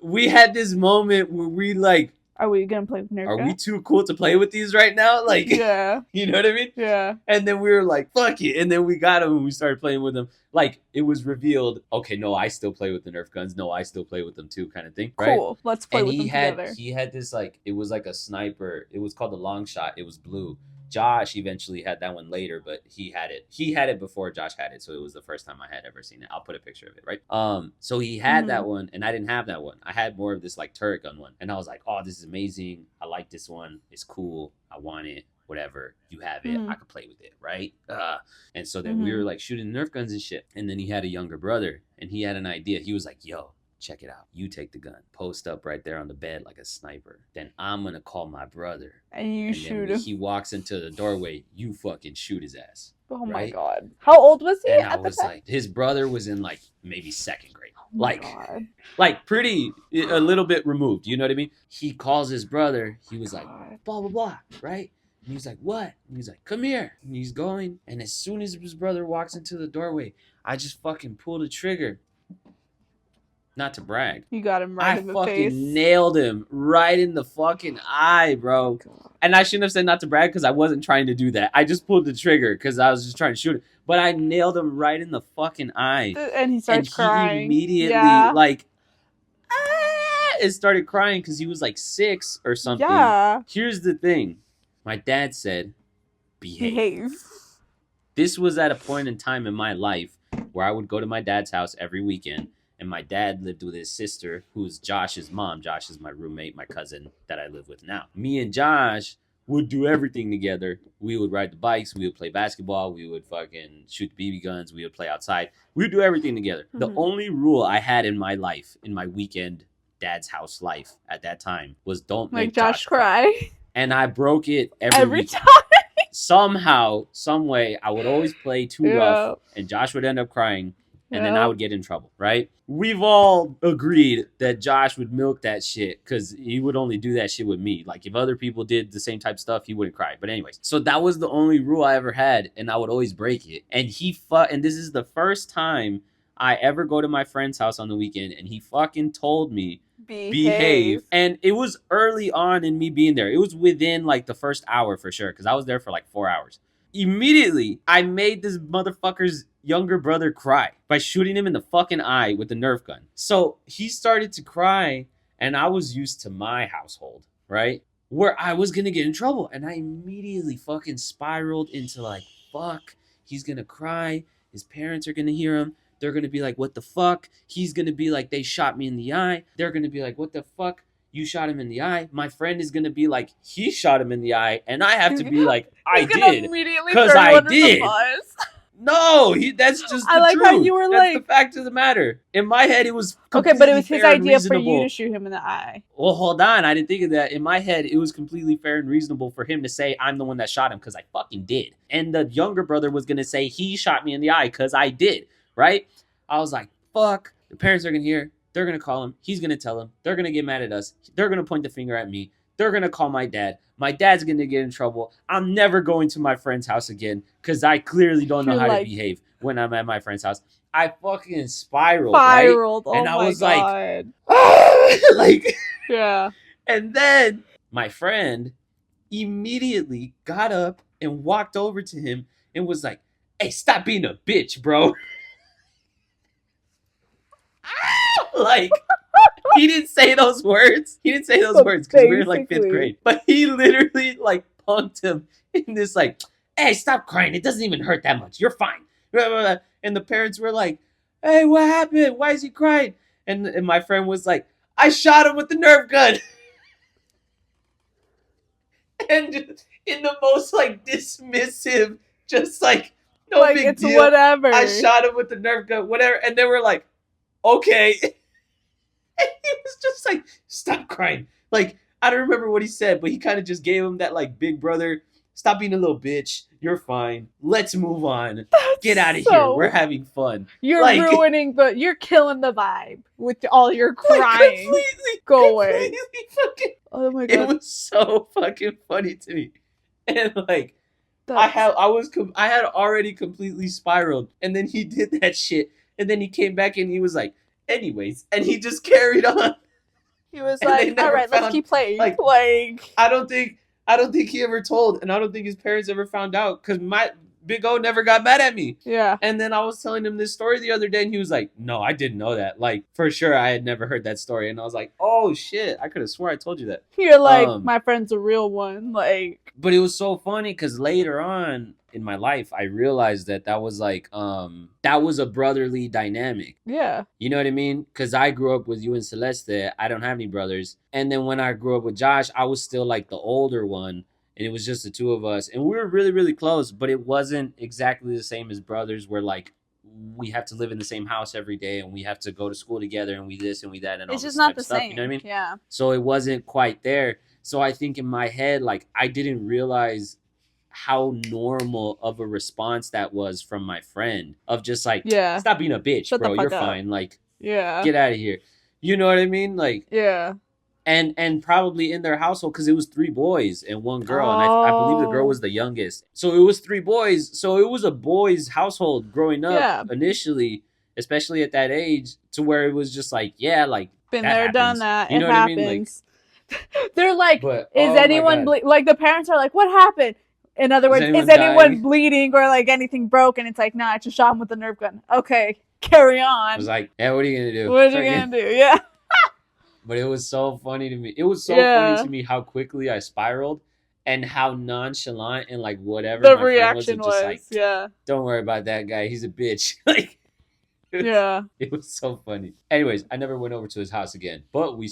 S1: we had this moment where we like,
S2: are we gonna play with Nerf guns?
S1: Are we too cool to play with these right now? Like,
S2: yeah,
S1: you know what I mean?
S2: Yeah.
S1: And then we were like, fuck it. And then we got them and we started playing with them. Like, it was revealed, okay, no, I still play with the Nerf guns. No, I still play with them too, kind of thing. Right?
S2: Cool. Let's play with them together.
S1: He had this, like, it was like a sniper. It was called the long shot. It was blue. Josh eventually had that one later, but he had it. He had it before Josh had it, so it was the first time I had ever seen it. I'll put a picture of it, right? So he had that one, and I didn't have that one. I had more of this like turret gun one, and I was like, oh, this is amazing. I like this one. It's cool. I want it. Whatever. You have it. I could play with it, right? And so then we were like shooting Nerf guns and shit. And then he had a younger brother, and he had an idea. He was like, yo, check it out. You take the gun. Post up right there on the bed like a sniper. Then I'm going to call my brother.
S2: And you shoot him.
S1: He walks into the doorway. You fucking shoot his ass.
S2: Oh my God. How old was he
S1: at the time? Like, his brother was in like maybe 2nd grade.
S2: Oh my God.
S1: Like pretty, a little bit removed. You know what I mean? He calls his brother. He was like, blah, blah, blah. Right? And he's like, what? And he's like, come here. And he's going. And as soon as his brother walks into the doorway, I just fucking pull the trigger. Not to brag.
S2: You got him right
S1: I
S2: in the
S1: fucking
S2: face.
S1: nailed him right in the fucking eye, bro.
S2: God.
S1: And I shouldn't have said not to brag because I wasn't trying to do that. I just pulled the trigger because I was just trying to shoot it. But I nailed him right in the fucking eye.
S2: And he starts crying.
S1: Immediately,
S2: Yeah.
S1: like, and started crying because he was like 6 or something.
S2: Yeah.
S1: Here's the thing. My dad said, behave. This was at a point in time in my life where I would go to my dad's house every weekend. And my dad lived with his sister, who's Josh's mom. Josh is my roommate, my cousin that I live with now. Me and Josh would do everything together. We would ride the bikes. We would play basketball. We would fucking shoot the BB guns. We would play outside. We would do everything together. Mm-hmm. The only rule I had in my life, in my weekend dad's house life at that time, was don't make Josh cry. And I broke it every time. Somehow, some way, I would always play too rough, and Josh would end up crying. And then I would get in trouble, right? We've all agreed that Josh would milk that shit because he would only do that shit with me. Like, if other people did the same type of stuff, he wouldn't cry. But anyways, so that was the only rule I ever had, and I would always break it. And and this is the first time I ever go to my friend's house on the weekend, and he fucking told me, behave. And it was early on in me being there. It was within, like, the first hour for sure, because I was there for, like, 4 hours. Immediately, I made this motherfucker's younger brother cry by shooting him in the fucking eye with the Nerf gun. So he started to cry, and I was used to my household, right? Where I was gonna get in trouble. And I immediately fucking spiraled into like, fuck, he's gonna cry. His parents are gonna hear him. They're gonna be like, what the fuck? He's gonna be like, they shot me in the eye. They're gonna be like, what the fuck? You shot him in the eye. My friend is going to be like, he shot him in the eye. And I have to be like, I did. Because I did. No, that's just the
S2: like
S1: truth.
S2: How you were
S1: that's
S2: like...
S1: the fact of the matter. In my head, it was
S2: okay, but it was his idea for you to shoot him in the eye.
S1: Well, hold on. I didn't think of that. In my head, it was completely fair and reasonable for him to say, I'm the one that shot him because I fucking did. And the younger brother was going to say, he shot me in the eye because I did. Right? I was like, fuck. The parents are going to hear. They're going to call him. He's going to tell him. They're going to get mad at us. They're going to point the finger at me. They're going to call my dad. My dad's going to get in trouble. I'm never going to my friend's house again because I clearly don't know how to behave when I'm at my friend's house. I fucking spiraled, right?
S2: Oh,
S1: and I was
S2: God.
S1: like,
S2: yeah.
S1: And then my friend immediately got up and walked over to him and was like, hey, stop being a bitch, bro. Like, he didn't say those words. He didn't say those words because we were in like 5th grade. But he literally like punked him in this like, hey, stop crying. It doesn't even hurt that much. You're fine. And the parents were like, hey, what happened? Why is he crying? And my friend was like, I shot him with the Nerf gun. And just in the most like dismissive, just like, no like, big it's deal.
S2: Whatever.
S1: I shot him with the Nerf gun, whatever. And they were like, okay. And he was just like, stop crying. Like, I don't remember what he said, but he kind of just gave him that like big brother, stop being a little bitch. You're fine. Let's move on. Get out of here. We're having fun.
S2: You're like, ruining you're killing the vibe with all your crying.
S1: Like
S2: Go away.
S1: Fucking,
S2: oh my God.
S1: It was so fucking funny to me. And like, I had already completely spiraled. And then he did that shit. And then he came back and he was like, anyways, and he just carried on.
S2: He was like, all right, let's keep playing.
S1: Like, I don't think he ever told, and I don't think his parents ever found out, because my Big O never got mad at me.
S2: Yeah.
S1: And then I was telling him this story the other day, and he was like, no, I didn't know that. Like, for sure, I had never heard that story. And I was like, oh, shit, I could have swore I told you that.
S2: You're like, my friend's a real one. Like,
S1: but it was so funny, because later on in my life, I realized that was like, that was a brotherly dynamic.
S2: Yeah.
S1: You know what I mean? Because I grew up with you and Celeste. I don't have any brothers. And then when I grew up with Josh, I was still like the older one. And it was just the two of us. And we were really, really close. But it wasn't exactly the same as brothers where like we have to live in the same house every day. And we have to go to school together. And we this and we that. And
S2: it's
S1: all
S2: just
S1: this
S2: not the
S1: stuff,
S2: same.
S1: You know what I mean?
S2: Yeah.
S1: So it wasn't quite there. So I think in my head, like I didn't realize how normal of a response that was from my friend. Of just like, stop being a bitch, bro. You're fine. Like, get out of here. You know what I mean? Like,
S2: yeah.
S1: And probably in their household, because it was 3 boys and 1 girl. And I believe the girl was the youngest. So it was 3 boys. So it was a boys' household growing up initially. especially at that age, to where it was just like, yeah, like
S2: Been
S1: that
S2: there,
S1: happens.
S2: done that.
S1: You know
S2: it
S1: what
S2: happens.
S1: I mean? Like,
S2: they're like,
S1: but,
S2: is
S1: oh my
S2: anyone
S1: God.
S2: like the parents are like, what happened? In other words,
S1: anyone
S2: is anyone
S1: dying?
S2: bleeding or like anything broken? It's like, nah, I just shot him with a Nerf gun. Okay, carry on.
S1: I was like, yeah, what are you gonna do?
S2: What are you gonna do? Yeah.
S1: But it was so funny to me. It was so
S2: Yeah.
S1: funny to me how quickly I spiraled and how nonchalant and like whatever
S2: The
S1: my
S2: reaction
S1: friend was, just like,
S2: yeah.
S1: don't worry about that guy. He's a bitch. Like,
S2: Yeah.
S1: It was so funny. Anyways, I never went over to his house again, but we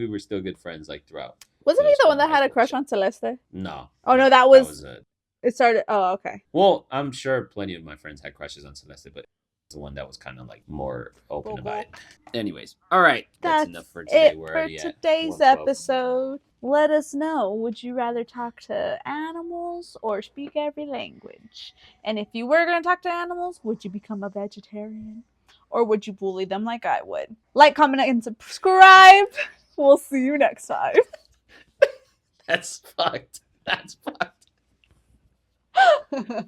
S1: were still good friends like throughout.
S2: Wasn't
S1: middle
S2: he the
S1: school
S2: one
S1: and
S2: that
S1: high
S2: had a
S1: school
S2: crush
S1: shit.
S2: on Celeste?
S1: No.
S2: Oh no, that was
S1: it.
S2: It started. Oh, okay.
S1: Well, I'm sure plenty of my friends had crushes on Celeste, but it's the one that was kind of like more open about it. Anyways, all right, that's enough for today.
S2: It
S1: We're
S2: for
S1: already
S2: today's
S1: at 1:12.
S2: episode. Let us know. Would you rather talk to animals or speak every language? And if you were going to talk to animals, would you become a vegetarian? Or would you bully them like I would? Like, comment, and subscribe. We'll see you next time.
S1: That's fucked. That's fucked.